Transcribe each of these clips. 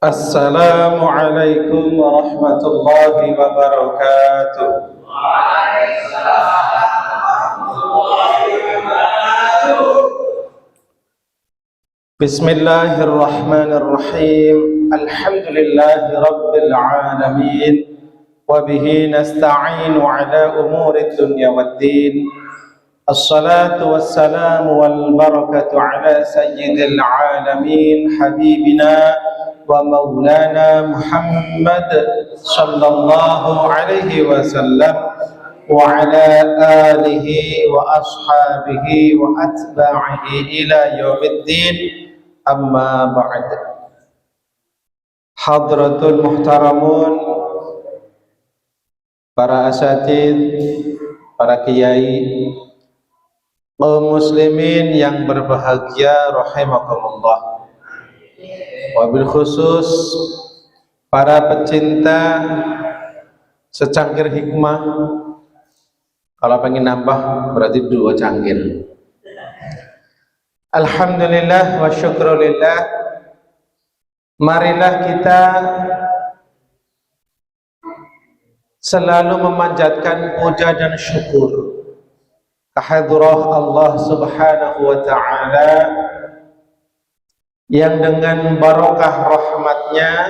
Assalamualaikum warahmatullahi wabarakatuh. Bismillahirrahmanirrahim. Alhamdulillahi rabbil alamin. Wabihi nasta'inu ala umuri dunya waddin. Assalatu wassalamu wal barakatu ala sayyidil alamin habibina wa maulana Muhammad sallallahu alaihi wasallam wa ala alihi wa ashabihi wa atba'ihi ila yaumiddin, amma ba'd. Hadratul muhtaramun, para asatid, para kiai, kaum muslimin yang berbahagia rahimakumullah. Wabil khusus para pecinta secangkir hikmah. Kalau pengen nambah berarti 2 cangkir. Alhamdulillah wa syukrulillah. Marilah kita selalu memanjatkan puja dan syukur kehadirat Allah Subhanahu wa ta'ala yang dengan barokah rahmatnya,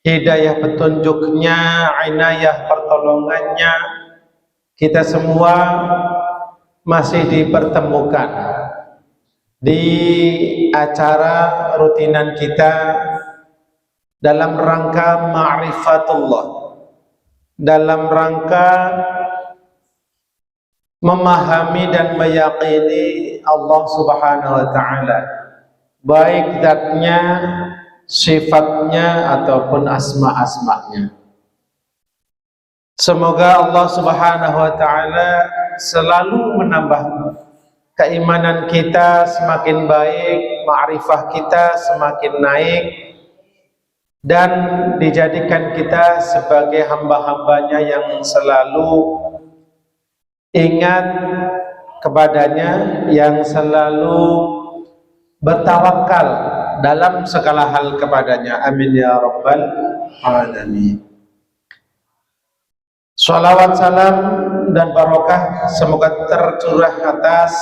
hidayah petunjuknya, inayah pertolongannya, kita semua masih dipertemukan di acara rutinan kita dalam rangka ma'rifatullah, dalam rangka memahami dan meyakini Allah Subhanahu wa ta'ala, baik zatnya, sifatnya ataupun asma-asma'nya. Semoga Allah Subhanahu wa ta'ala selalu menambah keimanan kita semakin baik, ma'rifah kita semakin naik, dan dijadikan kita sebagai hamba-hambanya yang selalu ingat kepadanya, yang selalu bertawakal dalam segala hal kepadanya. Amin ya rabbal alamin. Salawat, salam dan barokah semoga tercurah atas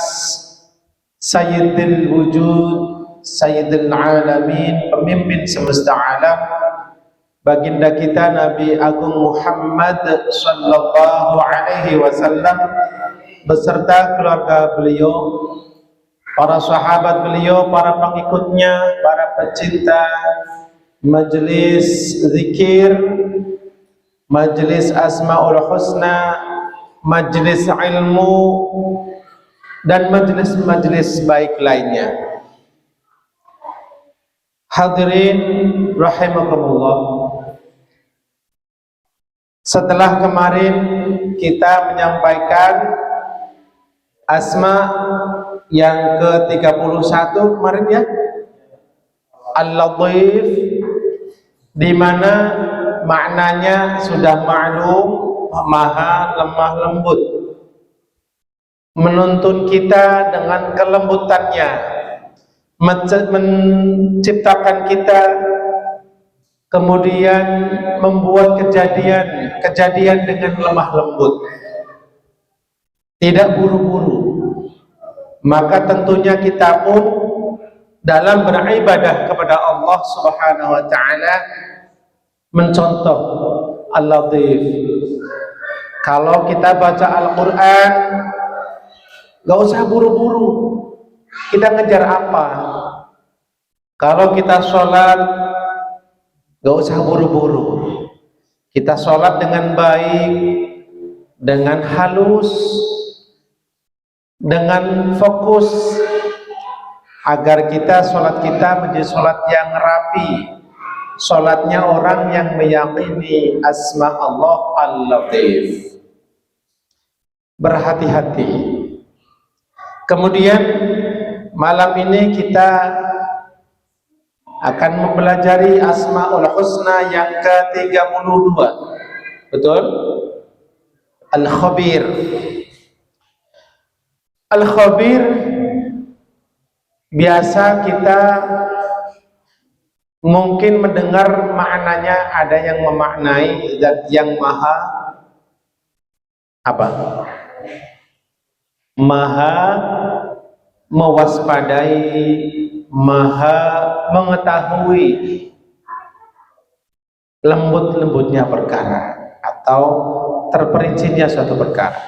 Sayyidil Wujud, Sayyidil Alamin, pemimpin semesta alam, baginda kita Nabi Agung Muhammad sallallahu alaihi wasallam beserta keluarga beliau, para sahabat beliau, para pengikutnya, para pecinta majelis zikir, majelis asmaul husna, majelis ilmu, dan majelis-majelis baik lainnya. Hadirin rahimakumullah, setelah kemarin kita menyampaikan asma yang ke-31 kemarin ya, Al-Latif, di mana maknanya sudah maklum, maha lemah lembut, menuntun kita dengan kelembutannya, menciptakan kita, kemudian membuat kejadian dengan lemah lembut, tidak buru-buru. Maka tentunya kita pun dalam beribadah kepada Allah Subhanahu wa ta'ala mencontoh Al-Latif. Kalau kita baca Al-Quran, gak usah buru-buru. Kita ngejar apa? Kalau kita sholat, gak usah buru-buru. Kita sholat dengan baik, dengan halus, dengan fokus, agar sholat kita menjadi sholat yang rapi, sholatnya orang yang meyakini asma Allah Al-Latif. Berhati-hati. Kemudian malam ini kita akan mempelajari Asmaul Husna yang ke-32. Betul? Al-Khabir. Al-Khabir biasa kita mungkin mendengar maknanya ada yang memaknai zat yang maha apa? Maha mewaspadai, maha mengetahui lembut-lembutnya perkara atau terperincinya suatu perkara.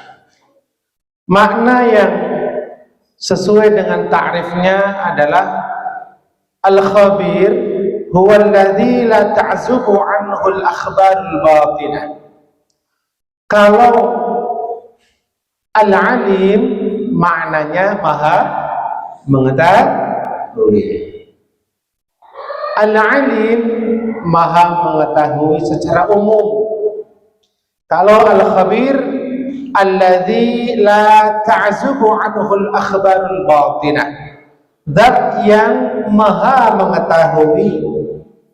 Makna yang sesuai dengan ta'rifnya adalah al-khabir huwa alladhi la ta'zubu anhu al-akhbarul batinah. Kalau al-alim maknanya maha mengetahui. Al-alim maha mengetahui secara umum. Kalau al-khabir alladzi la ta'zubu anhu al-akhbarul batinah, zat yang maha mengetahui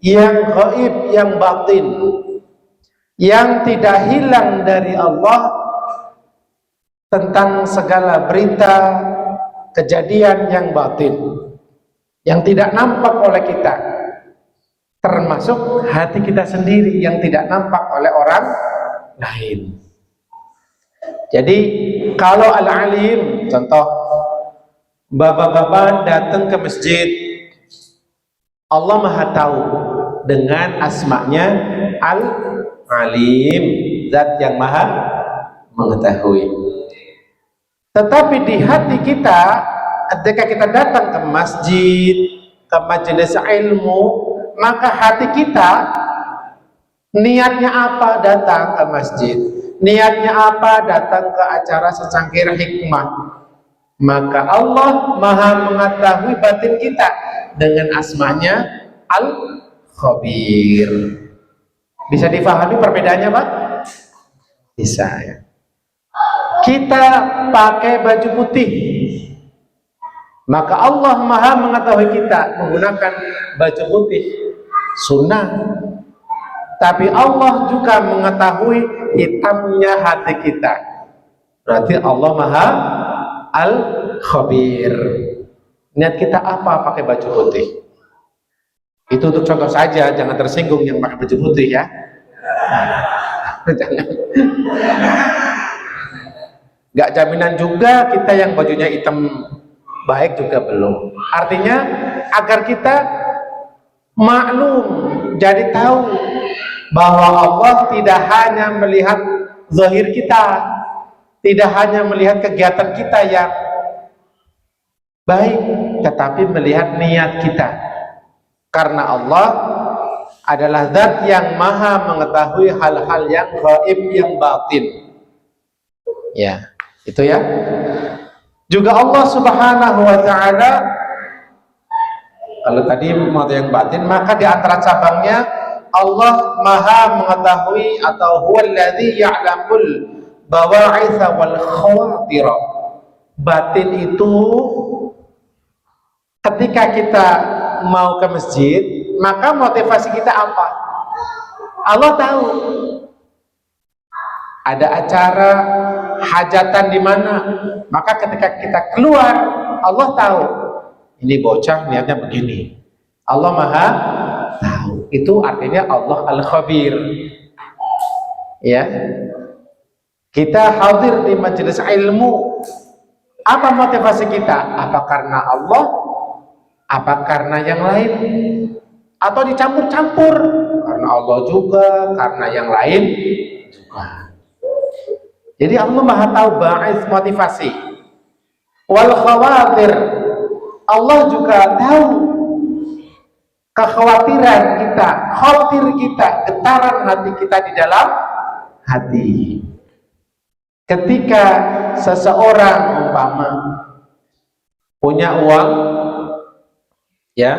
yang gaib, yang batin, yang tidak hilang dari Allah tentang segala berita kejadian yang batin, yang tidak nampak oleh kita, termasuk hati kita sendiri yang tidak nampak oleh orang lain. Jadi kalau al-alim, contoh bapak-bapak datang ke masjid, Allah maha tahu dengan asma'nya al-alim, zat yang maha mengetahui. Tetapi di hati kita ketika kita datang ke masjid, ke majelis ilmu, maka hati kita niatnya apa datang ke masjid, niatnya apa datang ke acara secangkir hikmah, maka Allah maha mengetahui batin kita dengan asmanya al-khabir. Bisa difahami perbedaannya Pak? Bisa ya. Kita pakai baju putih, maka Allah maha mengetahui kita menggunakan baju putih sunnah, tapi Allah juga mengetahui hitamnya hati kita. Berarti Allah maha al-khabir. Niat kita apa pakai baju putih? Itu untuk contoh saja, jangan tersinggung yang pakai baju putih ya. Jangan. Gak jaminan juga kita yang bajunya hitam baik juga belum. Artinya agar kita maklum, jadi tahu bahwa Allah tidak hanya melihat zahir kita, tidak hanya melihat kegiatan kita yang baik, tetapi melihat niat kita. Karena Allah adalah zat yang maha mengetahui hal-hal yang gaib, yang batin. Ya, itu ya. Juga Allah Subhanahu wa ta'ala, kalau tadi mau yang batin, maka di antara cabangnya Allah maha mengetahui atau huwallazi ya'lamul bawa'itha wal khawatira. Batin itu ketika kita mau ke masjid, maka motivasi kita apa? Allah tahu. Ada acara hajatan di mana, maka ketika kita keluar, Allah tahu ini bocah niatnya begini. Allah maha tahu. Itu artinya Allah al-khabir. Ya, kita hadir di majelis ilmu, apa motivasi kita? Apa karena Allah? Apa karena yang lain? Atau dicampur-campur? Karena Allah juga, karena yang lain juga. Jadi Allah maha tahu ba'is motivasi. Wal khawatir, Allah juga tahu kekhawatiran kita, khawatir kita, getaran hati kita di dalam hati. Ketika seseorang umpama punya uang, ya,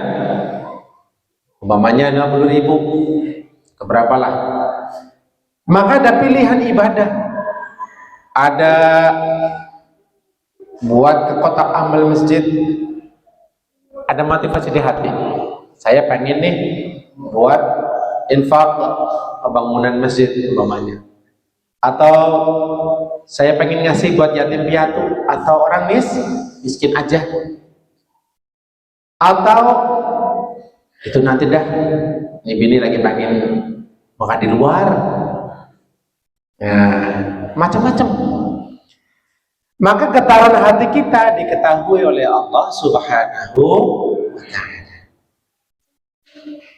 umpamanya 60.000, keberapalah, maka ada pilihan ibadah. Ada buat ke kotak amal masjid, ada motivasi di hati, saya pengen nih buat infak pembangunan masjid umpamanya, atau saya pengen ngasih buat yatim piatu atau orang miskin aja, atau Itu nanti dah, ini bini lagi pengen makan di luar, ya, macam-macam. Maka getaran hati kita diketahui oleh Allah Subhanahu wa Ta'ala.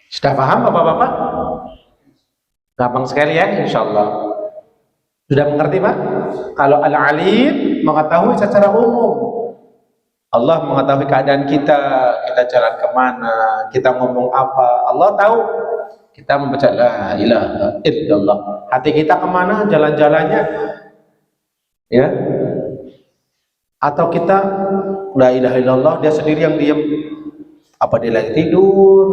Sudah paham Bapak-bapak? Gampang sekali ya, insya Allah. Sudah mengerti Pak? Kalau Al-Alim mengetahui secara umum, Allah mengetahui keadaan kita, kita jalan kemana, kita ngomong apa, Allah tahu. Kita membaca la ilaha illallah, hati kita kemana jalan-jalannya, ya? Atau kita la ilaha illallah, dia sendiri yang diam, apa dia lagi tidur,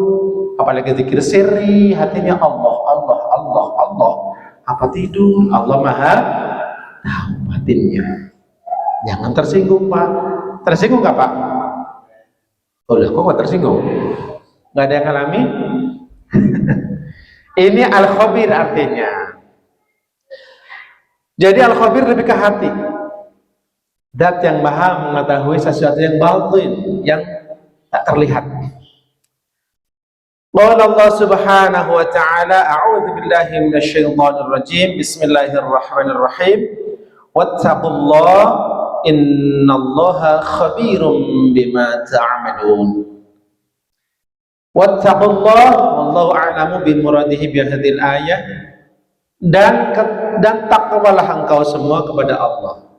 apa lagi zikir sirri, hatinya Allah, Allah, Allah, Allah, apa tidur, Allah maha tahu batinnya. Jangan tersinggung Pak. Tersinggung nggak Pak? Oh lah, kok nggak tersinggung? Nggak ada yang alami? Ini al-khabir artinya. Jadi al-khabir lebih ke hati. Dat yang maha mengetahui sesuatu yang batin, yang tak terlihat. Qala Allah Subhanahu wa Ta'ala, a'udzu billahi minasyaitonir rajim. Bismillahirrahmanirrahim. Wattaqullaha innallaha khabirum bima ta'malun. Wattaqullaha wallahu a'lamu bimuradihi bihadhil ayah. Dan takwalah engkau semua kepada Allah.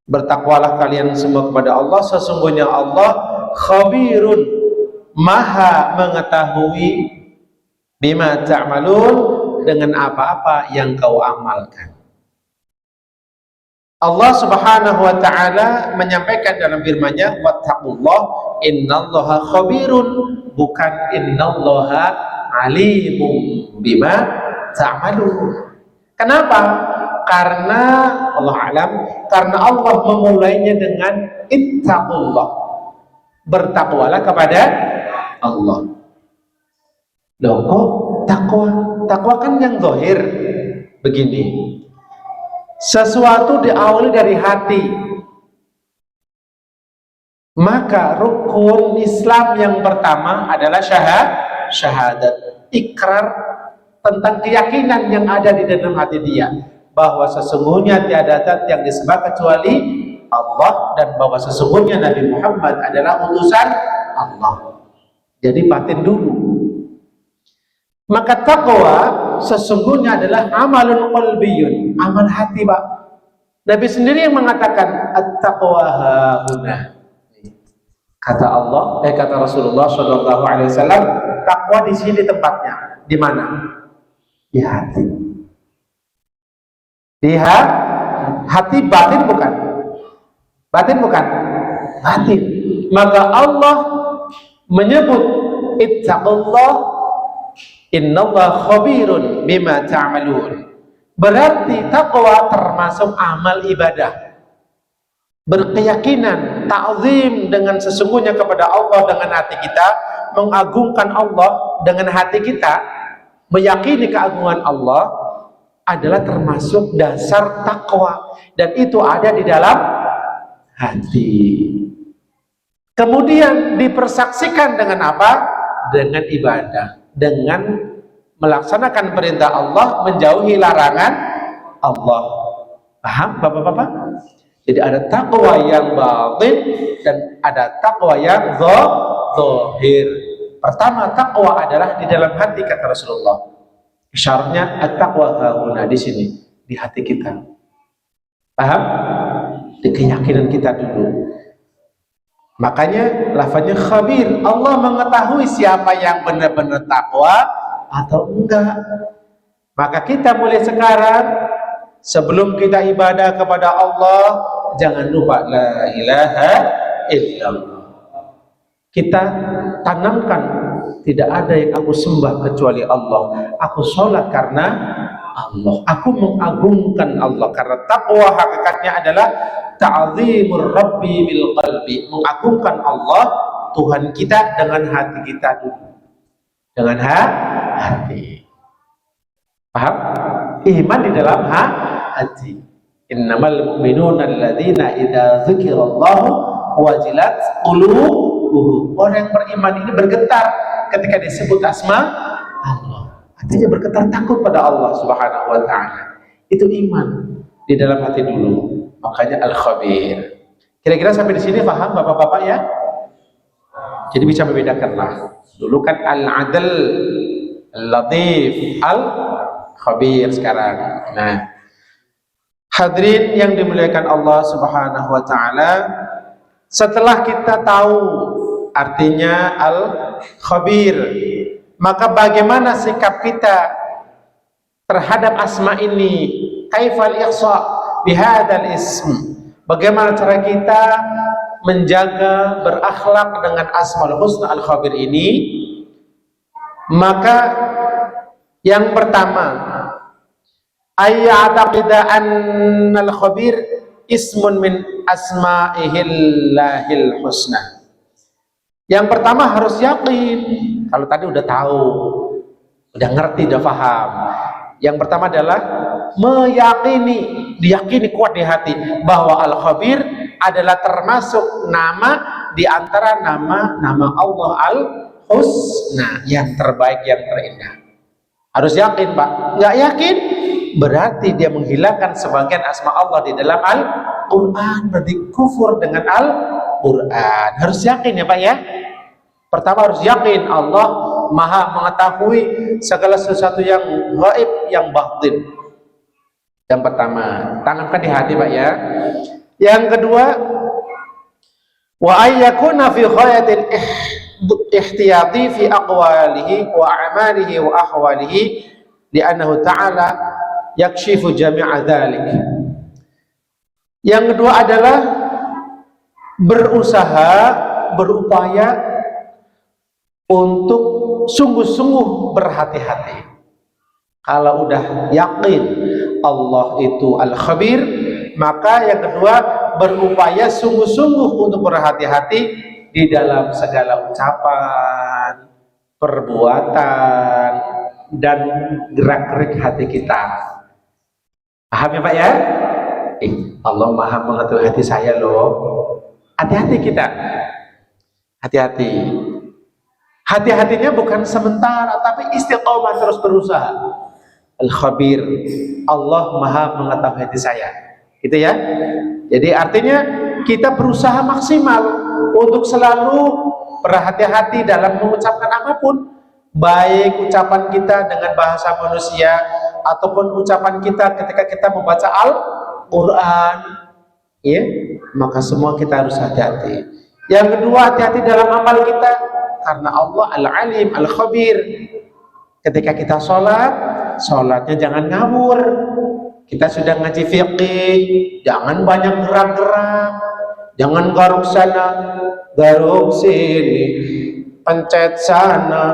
Bertakwalah kalian semua kepada Allah, sesungguhnya Allah khabirun, maha mengetahui, bima ta'malun, dengan apa-apa yang kau amalkan. Allah Subhanahu wa Ta'ala menyampaikan dalam firman-Nya, wattaqullah innallaha khabirun, bukan innallaha alimun bima ta'malun. Kenapa? Karena Allah alam, karena Allah memulainya dengan ittaqullah, bertakwalah kepada Allah. Loh kok takwa? Takwa kan yang zahir begini. Sesuatu diawali dari hati. Maka rukun Islam yang pertama adalah syahadat, ikrar tentang keyakinan yang ada di dalam hati dia, bahwa sesungguhnya tiada zat yang disembah kecuali Allah, dan bahwa sesungguhnya Nabi Muhammad adalah utusan Allah. Jadi batin dulu. Maka takwa sesungguhnya adalah amalun qalbiyun, amal hati Pak. Nabi sendiri yang mengatakan at-taqwa hahuna. Kata Allah, kata Rasulullah Shallallahu Alaihi Wasallam, takwa di sini tempatnya. Di mana? Di hati. Di hati, batin bukan? Batin bukan? Batin. Maka Allah menyebut ittaqullah innallaha khabirun bima ta'malun. Berarti takwa termasuk amal ibadah. Berkeyakinan, ta'zim dengan sesungguhnya kepada Allah dengan hati kita, mengagungkan Allah dengan hati kita, meyakini keagungan Allah adalah termasuk dasar takwa, dan itu ada di dalam hati. Kemudian dipersaksikan dengan apa? Dengan ibadah, dengan melaksanakan perintah Allah, menjauhi larangan Allah. Paham Bapak-bapak? Jadi ada takwa yang batin dan ada takwa yang zahir. Pertama, takwa adalah di dalam hati, kata Rasulullah. Isyaratnya at-taqwa hahuna, di sini, di hati kita. Paham? Di keyakinan kita dulu. Makanya lafaznya khabir. Allah mengetahui siapa yang benar-benar takwa atau enggak. Maka kita mulai sekarang, sebelum kita ibadah kepada Allah, jangan lupa la ilaha illallah. Kita tanamkan, tidak ada yang aku sembah kecuali Allah. Aku sholat karena Allah. Aku mengagungkan Allah. Karena takwa hakikatnya adalah ta'zimur rabbi bil qalbi, mengagungkan Allah Tuhan kita dengan hati kita dulu. Dengan hati. Paham? Iman di dalam hati. Innamal mu'minuna alladzina idza dzukirallahu wajilat qulubuhum qulubuhum. Orang yang beriman ini bergetar ketika disebut asma Allah. Artinya bergetar takut pada Allah Subhanahu wa taala. Itu iman di dalam hati dulu. Makanya Al-Khabir. Kira-kira sampai di sini paham Bapak-bapak ya? Jadi bisa membedakanlah. Dulu kan Al-Adl, Al-Latif, Al-Khabir sekarang. Nah, hadirin yang dimuliakan Allah Subhanahu wa taala, setelah kita tahu artinya Al-Khabir, maka bagaimana sikap kita terhadap asma ini? Kaifal ikhsa bihadzal ism? Bagaimana cara kita menjaga berakhlak dengan Asmaul Husna Al-Khabir ini? Maka yang pertama, ayya'taqida annal khabir ismun min asma'ihillahil husna. Yang pertama harus yakin. Kalau tadi udah tahu, udah ngerti, udah paham. Yang pertama adalah meyakini, diyakini kuat di hati bahwa Al-Khabir adalah termasuk nama di antara nama-nama Allah Al-Husna, yang terbaik, yang terindah. Harus yakin, Pak. Nggak yakin, berarti dia menghilangkan sebagian asma Allah di dalam Al-Quran, berarti kufur dengan Al-Quran. Harus yakin ya Pak ya. Pertama harus yakin Allah Maha mengetahui segala sesuatu yang gaib, yang batin. Yang pertama, tanamkan di hati Pak ya. Yang kedua, wa ayyakuna fi ghayatil ihtiyati fi aqwalihi wa a'malihi wa ahwalihi li'annahu ta'ala yakshifu jami'a dzalik. Yang kedua adalah berusaha, berupaya untuk sungguh-sungguh berhati-hati. Kalau udah yakin Allah itu Al-Khabir, maka yang kedua berupaya sungguh-sungguh untuk berhati-hati di dalam segala ucapan, perbuatan, dan gerak-gerik hati kita. Paham ya Pak ya? Allah Maha mengetahui hati saya loh. Hati-hati kita. Hati-hati. Hati-hatinya bukan sementara, tapi istiqomah, terus berusaha. Al-Khabir, Allah Maha mengetahui hati saya. Gitu ya. Jadi artinya kita berusaha maksimal untuk selalu berhati-hati dalam mengucapkan apapun, baik ucapan kita dengan bahasa manusia ataupun ucapan kita ketika kita membaca Al-Quran, ya, maka semua kita harus hati-hati. Yang kedua, hati-hati dalam amal kita, karena Allah Al-Alim Al-Khabir. Ketika kita sholat, sholatnya jangan ngawur. Kita sudah ngaji fiqih, jangan banyak gerak-gerak, jangan garuk sana, garuk sini, pencet sana,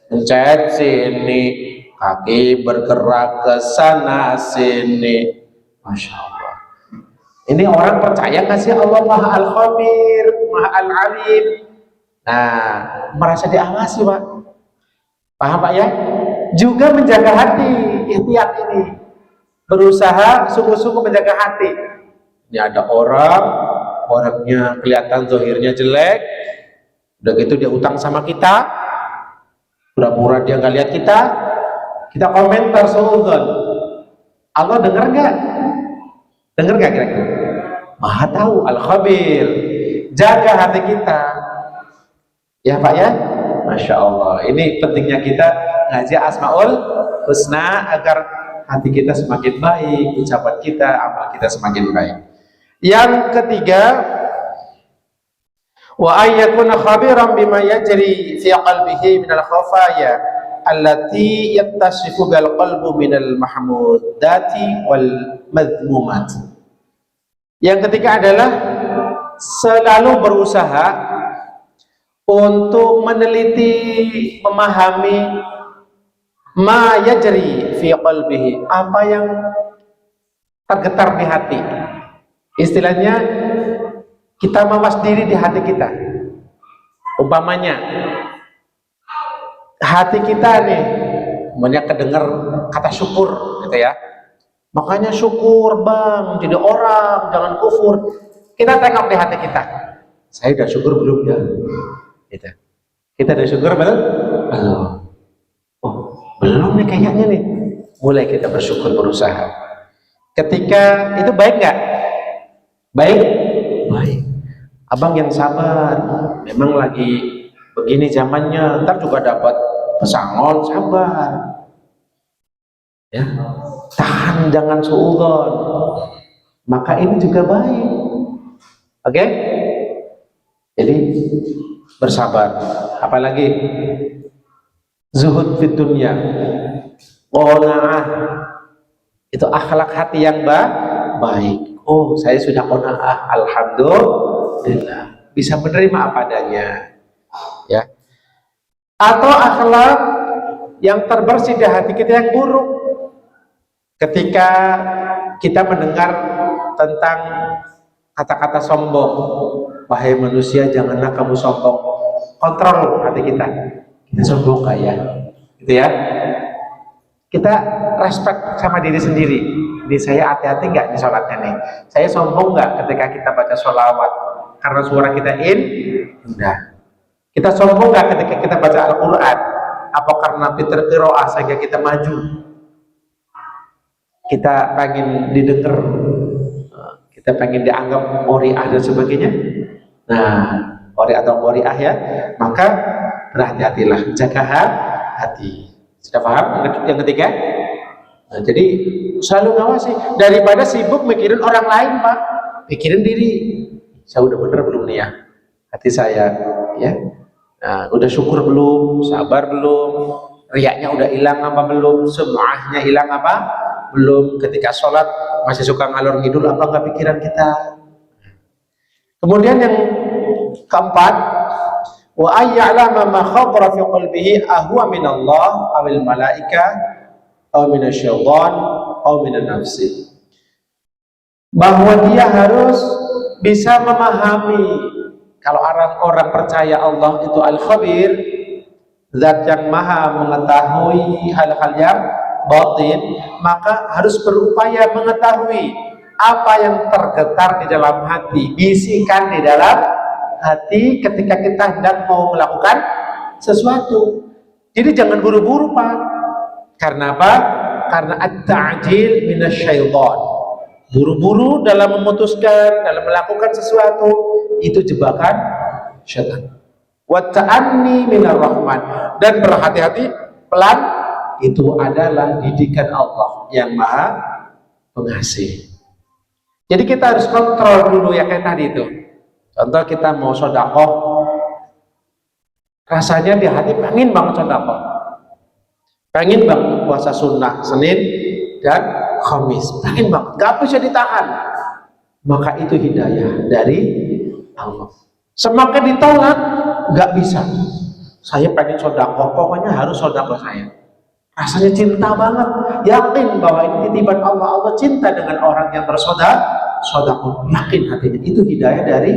pencet sini, kaki bergerak ke sana sini. Masya Allah. Ini orang percaya nggak sih Allah Maha Al-Khabir, Maha Al-Alim? Nah, merasa diawasi Pak. Paham Pak ya? Juga menjaga hati, ikhtiar ini. Berusaha sungguh-sungguh menjaga hati. Ini ada orang, orangnya kelihatan zahirnya jelek, udah gitu dia utang sama kita, pura-pura dia nggak lihat kita komentar suudzon. Allah dengar nggak? Dengar nggak kira-kira? Maha tahu, Al-Khabir. Jaga hati kita, ya Pak ya. Masya Allah. Ini pentingnya kita ngaji Asmaul Husna agar hati kita semakin baik, ucapan kita, amal kita semakin baik. Yang ketiga, wa ayyakuna khabiran bima yajri fi qalbihi minal khafaya allati yattasifu bil qalbu minal mahmudati wal madhmumat. Yang ketiga adalah selalu berusaha untuk meneliti, memahami ma yajri fi qalbihi, apa yang tergetar di hati. Istilahnya kita mawas diri di hati kita. Umpamanya hati kita nih banyak kedengar kata syukur gitu ya. Makanya syukur Bang, jadi orang jangan kufur. Kita tengok di hati kita. Saya udah syukur belum ya? Gitu. Kita udah syukur belum? Belum. Oh, belum nih kayaknya nih. Mulai kita bersyukur, berusaha. Ketika itu baik nggak? Baik? Baik. Abang yang sabar. Memang lagi begini zamannya, ntar juga dapat pesangon, sabar. Ya, tahan, jangan suudzon. Maka ini juga baik. Oke? Jadi bersabar. Apalagi zuhud fid dunya, qanaah. Itu akhlak hati yang baik. Oh, saya sudah qanaah, alhamdulillah. Bisa menerima apa adanya. Ya. Atau akhlak yang terbersih di hati kita yang buruk. Ketika kita mendengar tentang kata-kata sombong, wahai manusia janganlah kamu sombong. Kontrol hati kita. Kita sombong gak ya? Gitu ya. Kita respect sama diri sendiri. Ini saya hati-hati nggak di sholatnya nih? Saya sombong nggak ketika kita baca sholawat? Karena suara kita indah. Kita sombong nggak ketika kita baca Al-Quran? Apa karena pinter qiraah sehingga kita maju? Kita pengen didengar, kita pengen dianggap qori'ah dan sebagainya. Nah, qori' atau qori'ah ya, maka berhati-hatilah, jaga hati. Sudah paham yang ketiga? Nah, jadi selalu ngawasi daripada sibuk mikirin orang lain, Pak. Pikirin diri. Saya udah bener belum nih ya? Hati saya, ya. Nah, udah syukur belum? Sabar belum? Riaknya udah hilang apa belum? Semuanya hilang apa? Belum. Ketika sholat masih suka ngalor ngidul apa nggak pikiran kita? Kemudian yang keempat, wa ayya'lama ma khadara fi qalbihi ahwa min Allah awil malaika aw min asy-syaitan aw min an-nafsi. Bahwa dia harus bisa memahami, kalau orang percaya Allah itu al-khabir, zat yang maha mengetahui hal-hal yang batin, maka harus berupaya mengetahui apa yang tergetar di dalam hati, bisikan di dalam hati ketika kita hendak mau melakukan sesuatu. Jadi jangan buru-buru, Pak. Karena apa? Karena at-ta'jil minasyaiton. Buru-buru dalam memutuskan, dalam melakukan sesuatu, itu jebakan syaitan. Wa ta'anni minar rahman, dan berhati-hati, pelan, itu adalah didikan Allah yang maha pengasih. Jadi kita harus kontrol dulu ya kayak tadi itu. Contoh kita mau sedekah, rasanya di hati pengen banget sedekah, pengen banget puasa sunnah Senin dan Khamis, pengen banget, gak bisa ditahan. Maka itu hidayah dari Allah. Semakin ditolak, gak bisa. Saya pengen sedekah, pokoknya harus sedekah saya. Rasanya cinta banget, yakin bahwa ini titipan Allah. Allah cinta dengan orang yang bersedekah, yakin hatinya. Itu hidayah dari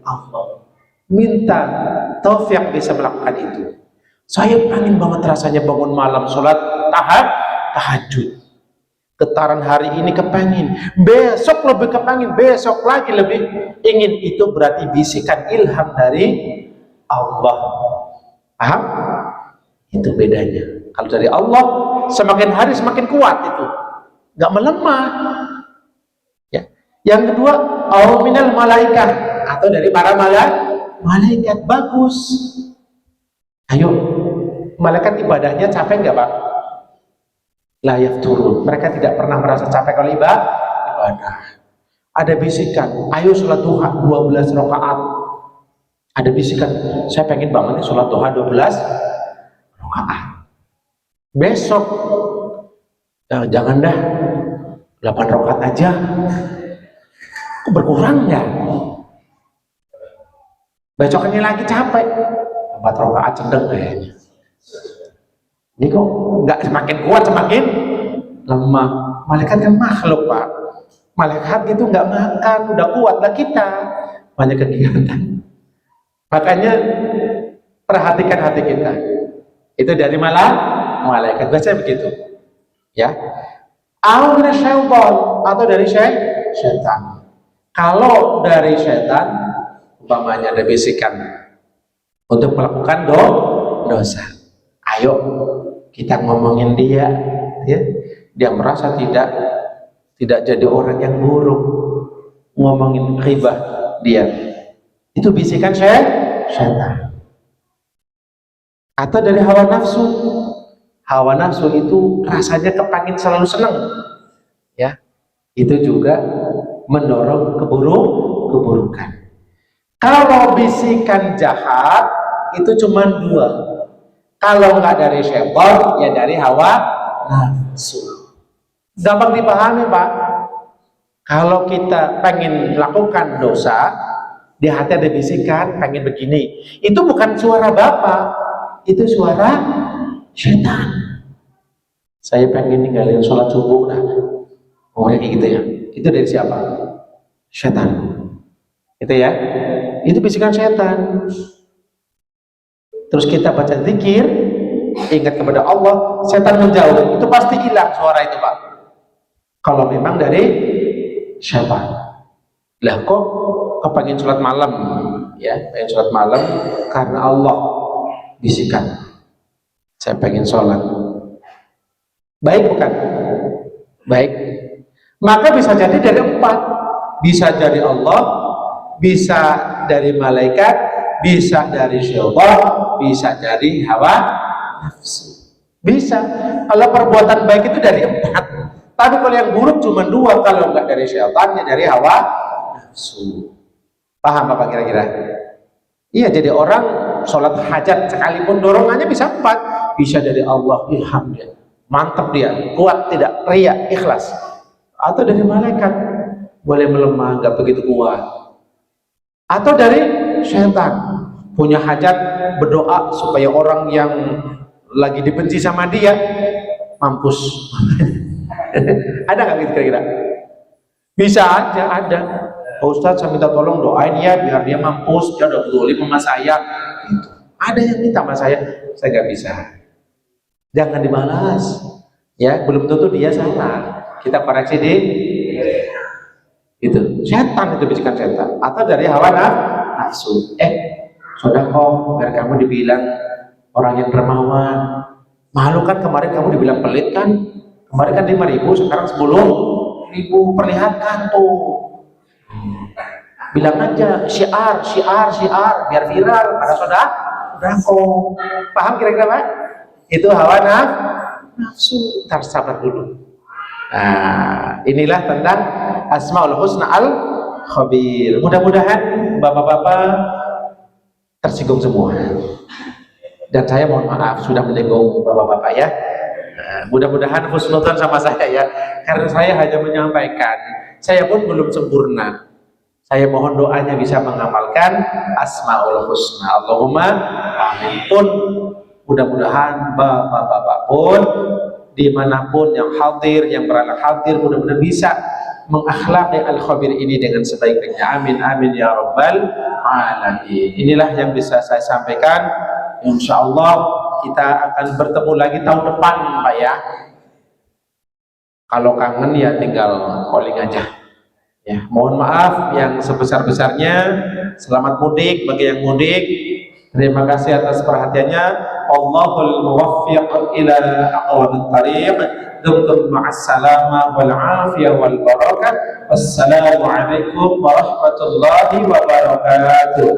Allah. Minta taufik bisa melakukan itu. Saya pengen banget rasanya bangun malam sholat tahajud. Getaran hari ini kepengin, besok lebih kepengin, besok lagi lebih ingin. Itu berarti bisikan ilham dari Allah. Paham? Itu bedanya. Kalau dari Allah semakin hari semakin kuat itu, nggak melemah. Ya. Yang kedua, au minal malaikah, atau dari para malaikat. Bagus. Ayo, malaikat ibadahnya capek nggak, Pak? Layak turun. Mereka tidak pernah merasa capek kalau ibadah. Ada bisikan, ayo sholat duha 12 rakaat. Ada bisikan, saya pengen banget nih sholat duha 12 rakaat. Besok jangan dah 8 rakaat aja. Kok berkurang ya? Besokannya lagi capek, 4 rakaat sedang kayaknya. Ini kok nggak semakin kuat, semakin lemah. Malaikat kan makhluk, Pak. Malaikat itu nggak makan, udah kuat lah kita. Banyak kegiatan. Makanya perhatikan hati kita. Itu dari malaikat. Biasanya begitu. Ya. Syaitan, atau dari syaitan. Kalau dari syaitan, umpamanya ada bisikan untuk melakukan dosa. Ayo kita ngomongin dia, ya. Dia merasa tidak jadi orang yang buruk, ngomongin ghibah dia. Itu bisikan syaitan. Atau dari hawa nafsu. Hawa nafsu itu rasanya kepangin selalu senang, ya. Itu juga mendorong keburukan. Kalau bisikan jahat itu cuma dua. Kalau nggak dari syaitan, ya dari hawa nafsu. Gampang dipahami, Pak. Kalau kita pengen melakukan dosa, di hati ada bisikan pengen begini. Itu bukan suara Bapak, itu suara syaitan. Saya pengen ninggalin sholat subuh, nah, kayak gitu ya. Itu dari siapa? Syaitan. Itu ya. Itu bisikan syaitan. Terus kita baca zikir, ingat kepada Allah, syaitan menjauh. Itu pasti hilang suara itu, Pak. Kalau memang dari syaitan. Lah kok kepengen sholat malam, ya, pengen sholat malam karena Allah bisikan. Saya pengen sholat. Baik bukan? Baik. Maka bisa jadi dari 4. Bisa dari Allah, bisa dari malaikat, bisa dari syaitan, bisa dari hawa nafsu. Bisa. Kalau perbuatan baik itu dari 4. Tapi kalau yang buruk cuma 2. Kalau enggak dari syaitannya, dari hawa nafsu. Paham Bapak kira-kira? Iya, jadi orang sholat hajat sekalipun dorongannya bisa 4. Bisa dari Allah, ilham dia, mantap dia, kuat tidak, riya, ikhlas. Atau dari malaikat, boleh melemah, nggak begitu kuat. Atau dari syaitan, punya hajat, berdoa supaya orang yang lagi dibenci sama dia mampus. Ada nggak gitu kira-kira? Bisa aja, ada. Ustadz, saya minta tolong doain ya biar dia mampus, dia udah zalim sama saya. Gitu. Ada yang minta sama saya nggak bisa. Jangan dibalas, ya, belum tentu dia salah. Kita koreksi di itu. Setan itu bisikan setan. Atau dari hawa nafsu. Sodako, biar kamu dibilang orang yang dermawan. Malu kan kemarin kamu dibilang pelit kan? Kemarin kan 5.000, sekarang 10.000. Perlihatkan tuh. Bilang aja syiar biar viral pada sodako. Paham kira-kira Pak? Itu hawa nafsu. Ntar sabar dulu. Nah, inilah tentang Asmaul Husna Al-Khabir. Mudah-mudahan bapak-bapak tersinggung semua. Dan saya mohon maaf sudah menyinggung bapak-bapak ya. Nah, mudah-mudahan husnudzon sama saya ya. Karena saya hanya menyampaikan. Saya pun belum sempurna. Saya mohon doanya bisa mengamalkan Asmaul Husna. Allahumma amin. Pun mudah-mudahan bapak-bapak pun dimanapun yang hadir, yang beranak hadir, mudah-mudahan bisa mengakhlaki Al-Khabir ini dengan sebaik-baiknya. Amin, amin ya rabbal alamin. Inilah yang bisa saya sampaikan. Insya Allah kita akan bertemu lagi tahun depan Pak ya. Kalau kangen ya tinggal calling aja ya. Mohon maaf yang sebesar-besarnya. Selamat mudik bagi yang mudik. Terima kasih atas perhatiannya. Allahul muwaffiq ila aqwamit thariq. Dumtum ma'as salamah wal afiyah wal barakah. Wassalamu alaikum warahmatullahi wabarakatuh.